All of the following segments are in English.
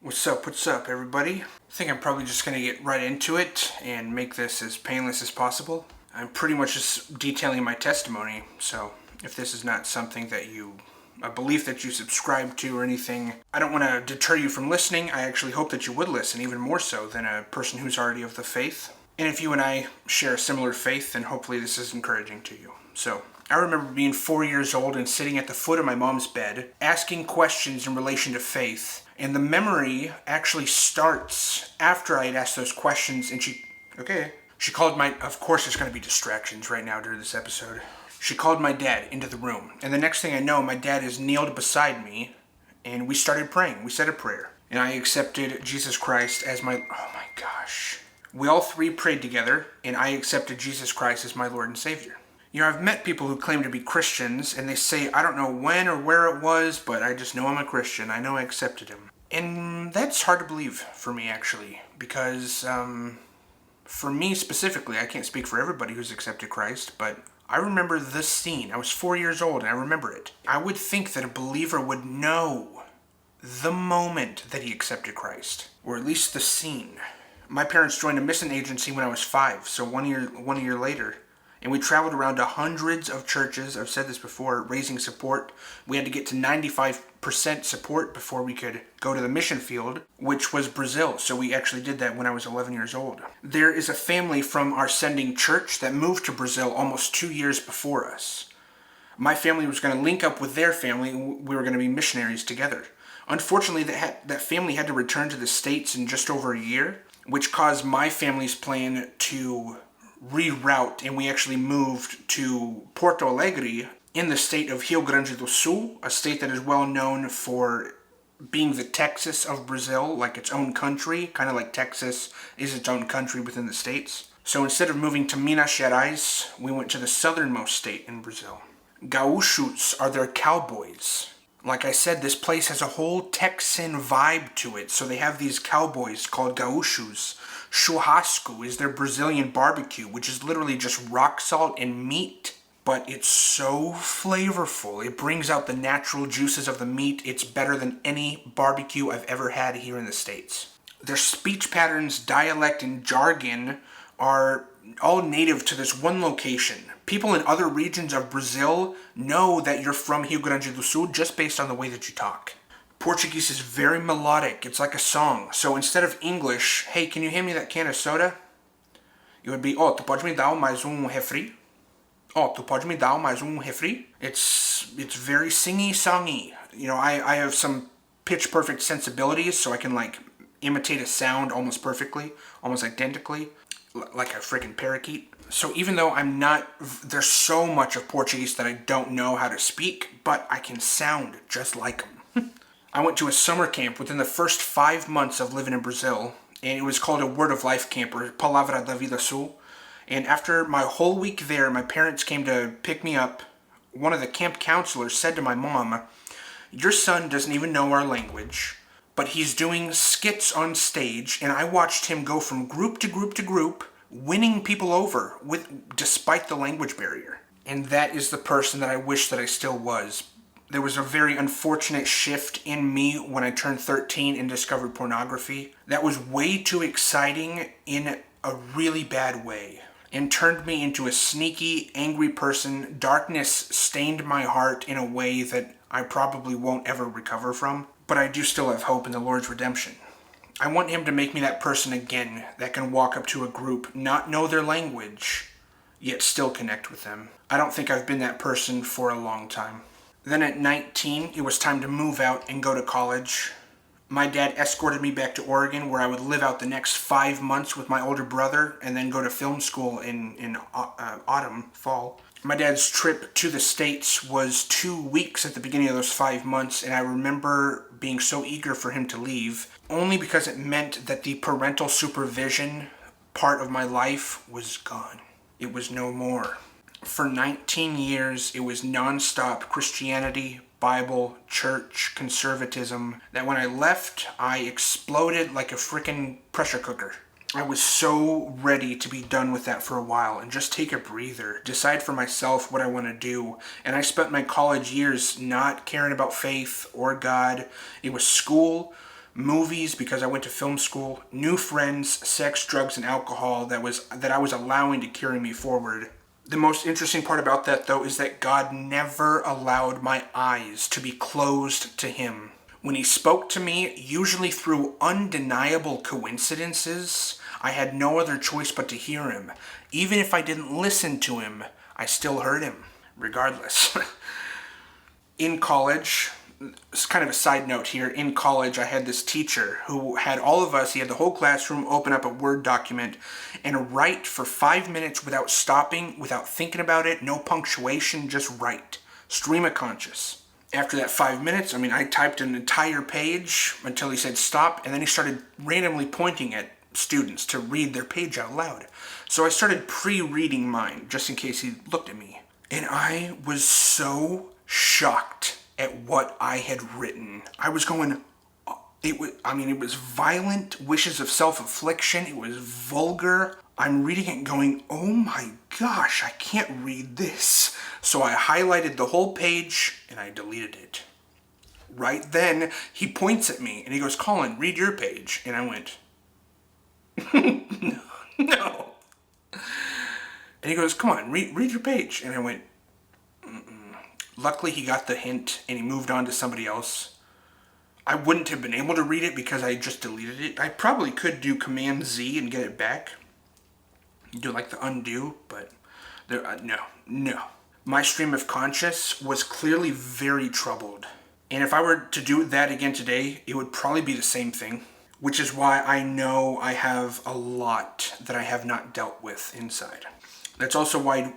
What's up, everybody? I think I'm probably just gonna get right into it and make this as painless as possible. I'm pretty much just detailing my testimony, so if this is not something that a belief that you subscribe to or anything, I don't want to deter you from listening. I actually hope that you would listen, even more so than a person who's already of the faith. And if you and I share a similar faith, then hopefully this is encouraging to you. So, I remember being 4 years old and sitting at the foot of my mom's bed, asking questions in relation to faith. And the memory actually starts after I had asked those questions, and she called of course there's going to be distractions right now during this episode. She called my dad into the room, and the next thing I know, my dad is kneeled beside me, and we started praying. We said a prayer, and I accepted Jesus Christ as oh my gosh. We all three prayed together, and I accepted Jesus Christ as my Lord and Savior. You know, I've met people who claim to be Christians, and they say, I don't know when or where it was, but I just know I'm a Christian. I know I accepted him. And that's hard to believe for me, actually, because for me specifically, I can't speak for everybody who's accepted Christ, but I remember this scene. I was 4 years old, and I remember it. I would think that a believer would know the moment that he accepted Christ, or at least the scene. My parents joined a mission agency when I was 5, so one year later. And we traveled around to hundreds of churches, I've said this before, raising support. We had to get to 95% support before we could go to the mission field, which was Brazil. So we actually did that when I was 11 years old. There is a family from our sending church that moved to Brazil almost 2 years before us. My family was going to link up with their family, and we were going to be missionaries together. Unfortunately, that family had to return to the States in just over a year, which caused my family's plan to reroute, and we actually moved to Porto Alegre in the state of Rio Grande do Sul, a state that is well known for being the Texas of Brazil, like its own country, kind of like Texas is its own country within the states. So instead of moving to Minas Gerais, we went to the southernmost state in Brazil. Gaúchos are their cowboys. Like I said, this place has a whole Texan vibe to it, so they have these cowboys called gaúchos. Churrasco is their Brazilian barbecue, which is literally just rock salt and meat, but it's so flavorful. It brings out the natural juices of the meat. It's better than any barbecue I've ever had here in the States. Their speech patterns, dialect, and jargon are all native to this one location. People in other regions of Brazil know that you're from Rio Grande do Sul just based on the way that you talk. Portuguese is very melodic. It's like a song. So instead of English, hey, can you hand me that can of soda? It would be, oh, tu pode me dar mais refri? Oh, tu pode me dar mais refri? It's very singy-songy. You know, I have some pitch-perfect sensibilities, so I can, imitate a sound almost perfectly, almost identically, like a freaking parakeet. So even though there's so much of Portuguese that I don't know how to speak, but I can sound just like them. I went to a summer camp within the first 5 months of living in Brazil, and it was called a Word of Life camp, or Palavra da Vida Sul. And after my whole week there, my parents came to pick me up. One of the camp counselors said to my mom, your son doesn't even know our language, but he's doing skits on stage, and I watched him go from group to group to group, winning people over despite the language barrier. And that is the person that I wish that I still was. There was a very unfortunate shift in me when I turned 13 and discovered pornography. That was way too exciting in a really bad way, and turned me into a sneaky, angry person. Darkness stained my heart in a way that I probably won't ever recover from, but I do still have hope in the Lord's redemption. I want him to make me that person again that can walk up to a group, not know their language, yet still connect with them. I don't think I've been that person for a long time. Then at 19, it was time to move out and go to college. My dad escorted me back to Oregon, where I would live out the next 5 months with my older brother and then go to film school in fall. My dad's trip to the States was 2 weeks at the beginning of those 5 months, and I remember being so eager for him to leave, only because it meant that the parental supervision part of my life was gone. It was no more. For 19 years, it was nonstop Christianity, Bible, church, conservatism, that when I left, I exploded like a frickin' pressure cooker. I was so ready to be done with that for a while and just take a breather, decide for myself what I want to do. And I spent my college years not caring about faith or God. It was school, movies because I went to film school, new friends, sex, drugs, and alcohol that I was allowing to carry me forward. The most interesting part about that, though, is that God never allowed my eyes to be closed to Him. When He spoke to me, usually through undeniable coincidences, I had no other choice but to hear Him. Even if I didn't listen to Him, I still heard Him, regardless. In college, it's kind of a side note here, in college I had this teacher who had all of us, he had the whole classroom open up a Word document and write for 5 minutes without stopping, without thinking about it, no punctuation, just write. Stream of conscious. After that 5 minutes, I typed an entire page until he said stop, and then he started randomly pointing at students to read their page out loud. So I started pre-reading mine, just in case he looked at me. And I was so shocked at what I had written. I was going, it was violent wishes of self-affliction. It was vulgar. I'm reading it going, oh my gosh, I can't read this. So I highlighted the whole page and I deleted it. Right then, he points at me and he goes, Colin, read your page. And I went, no. And he goes, come on, read your page. And I went, Luckily, he got the hint and he moved on to somebody else. I wouldn't have been able to read it because I just deleted it. I probably could do Command Z and get it back. Do like the undo, but no. My stream of conscious was clearly very troubled. And if I were to do that again today, it would probably be the same thing. Which is why I know I have a lot that I have not dealt with inside. That's also why,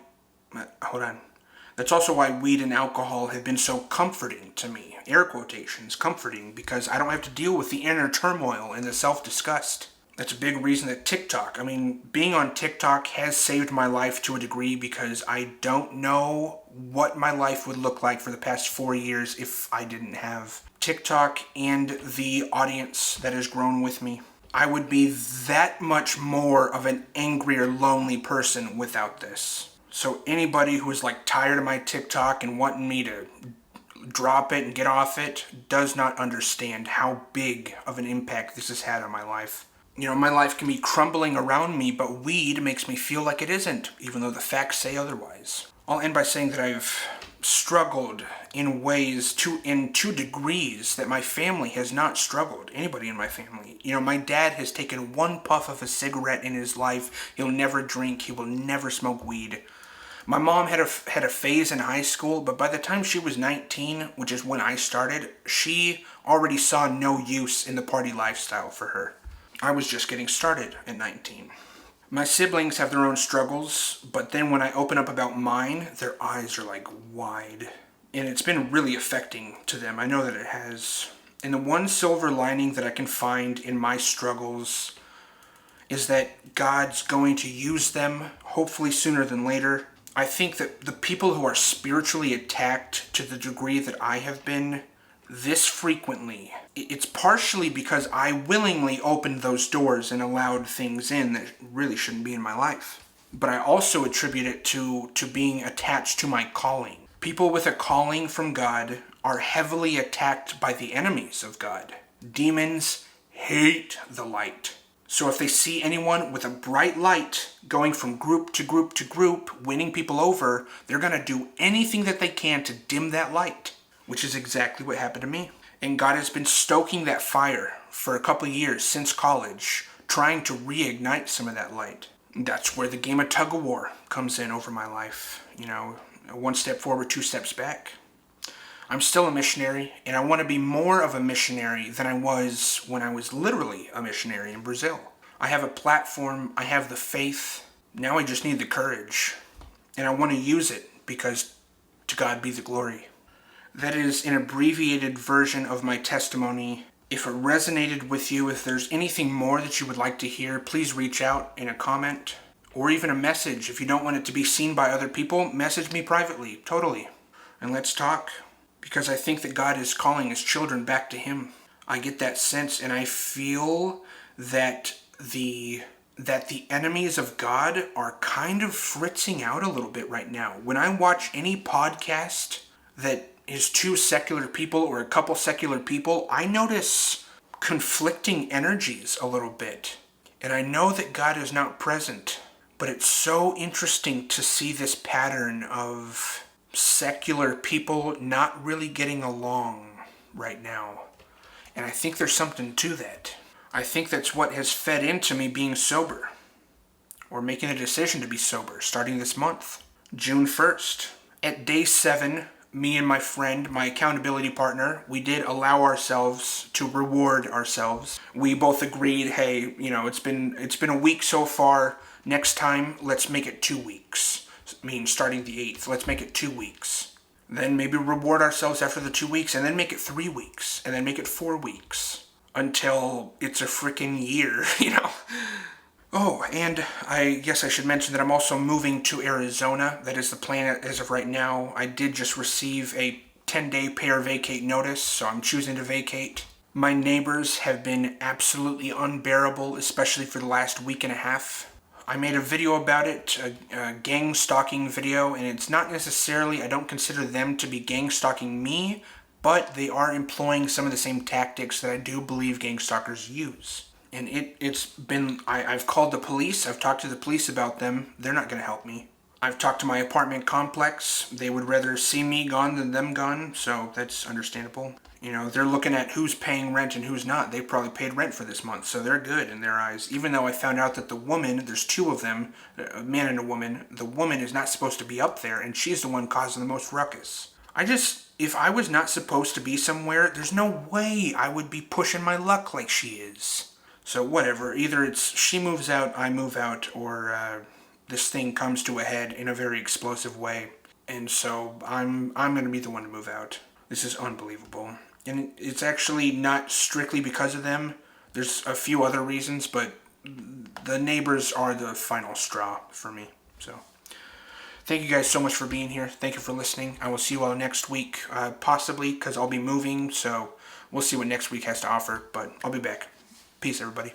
That's also why weed and alcohol have been so comforting to me. Air quotations, comforting, because I don't have to deal with the inner turmoil and the self-disgust. That's a big reason that being on TikTok has saved my life to a degree because I don't know what my life would look like for the past 4 years if I didn't have TikTok and the audience that has grown with me. I would be that much more of an angrier, lonely person without this. So anybody who is tired of my TikTok and wanting me to drop it and get off it does not understand how big of an impact this has had on my life. My life can be crumbling around me, but weed makes me feel like it isn't, even though the facts say otherwise. I'll end by saying that I've struggled in ways in 2 degrees that my family has not struggled. Anybody in my family. My dad has taken 1 puff of a cigarette in his life. He'll never drink. He will never smoke weed. My mom had a phase in high school, but by the time she was 19, which is when I started, she already saw no use in the party lifestyle for her. I was just getting started at 19. My siblings have their own struggles, but then when I open up about mine, their eyes are wide. And it's been really affecting to them. I know that it has. And the one silver lining that I can find in my struggles is that God's going to use them, hopefully sooner than later. I think that the people who are spiritually attacked to the degree that I have been this frequently, it's partially because I willingly opened those doors and allowed things in that really shouldn't be in my life. But I also attribute it to being attached to my calling. People with a calling from God are heavily attacked by the enemies of God. Demons hate the light. So if they see anyone with a bright light going from group to group to group, winning people over, they're going to do anything that they can to dim that light, which is exactly what happened to me. And God has been stoking that fire for a couple years since college, trying to reignite some of that light. That's where the game of tug-of-war comes in over my life. 1 step forward, 2 steps back. I'm still a missionary, and I want to be more of a missionary than I was when I was literally a missionary in Brazil. I have a platform, I have the faith, now I just need the courage. And I want to use it because to God be the glory. That is an abbreviated version of my testimony. If it resonated with you, if there's anything more that you would like to hear, please reach out in a comment or even a message. If you don't want it to be seen by other people, message me privately, totally. And let's talk. Because I think that God is calling His children back to Him. I get that sense, and I feel that the enemies of God are kind of fritzing out a little bit right now. When I watch any podcast that is 2 secular people or a couple secular people, I notice conflicting energies a little bit. And I know that God is not present, but it's so interesting to see this pattern of secular people not really getting along right now. And I think there's something to that. I think that's what has fed into me being sober, or making a decision to be sober starting this month, June 1st. At day 7, me and my friend, my accountability partner, we did allow ourselves to reward ourselves. We both agreed, hey, it's been a week so far. Next time, let's make it 2 weeks. I mean, starting the 8th, let's make it 2 weeks. Then maybe reward ourselves after the 2 weeks, and then make it 3 weeks, and then make it 4 weeks, until it's a freaking year, Oh, and I guess I should mention that I'm also moving to Arizona. That is the plan as of right now. I did just receive a 10-day pay or vacate notice, so I'm choosing to vacate. My neighbors have been absolutely unbearable, especially for the last week and a half. I made a video about it, a gang stalking video, and it's not necessarily, I don't consider them to be gang stalking me, but they are employing some of the same tactics that I do believe gang stalkers use. And it's been, I've called the police, I've talked to the police about them, they're not going to help me. I've talked to my apartment complex, they would rather see me gone than them gone, so that's understandable. They're looking at who's paying rent and who's not. They probably paid rent for this month, so they're good in their eyes. Even though I found out that the woman, there's 2 of them, a man and a woman, the woman is not supposed to be up there, and she's the one causing the most ruckus. If I was not supposed to be somewhere, there's no way I would be pushing my luck like she is. So whatever, either it's she moves out, I move out, or this thing comes to a head in a very explosive way. And so I'm going to be the one to move out. This is unbelievable. And it's actually not strictly because of them. There's a few other reasons, but the neighbors are the final straw for me. So thank you guys so much for being here. Thank you for listening. I will see you all next week, possibly, because I'll be moving, so we'll see what next week has to offer, but I'll be back. Peace, everybody.